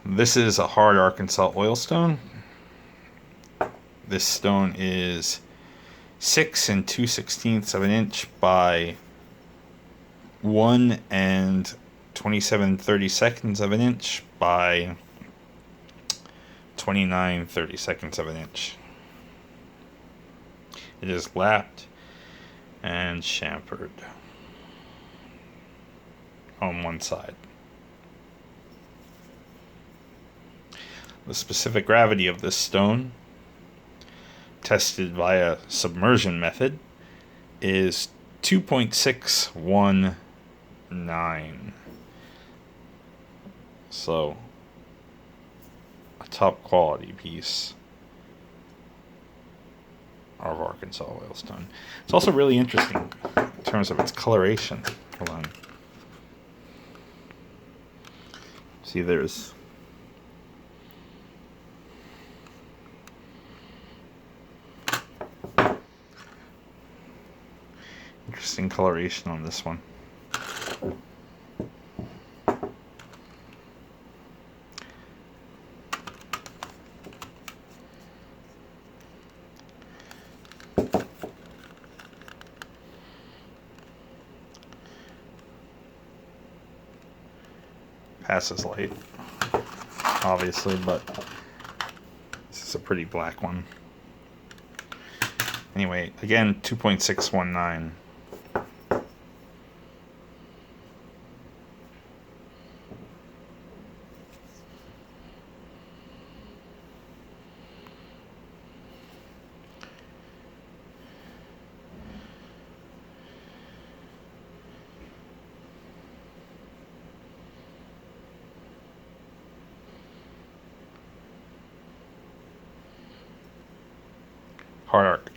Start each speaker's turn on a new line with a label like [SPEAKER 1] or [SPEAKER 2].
[SPEAKER 1] This is a hard Arkansas oilstone. This stone is 6 2/16 of an inch by 1 27/32 of an inch by 29/32 of an inch. It is lapped and chamfered on one side. The specific gravity of this stone, tested via submersion method, is 2.619. So, a top quality piece of Arkansas oilstone. It's also really interesting in terms of its coloration. Hold on. See, there's interesting coloration on this one. Passes light, obviously, but this is a pretty black one. Anyway, again, 2.619. Hard arc.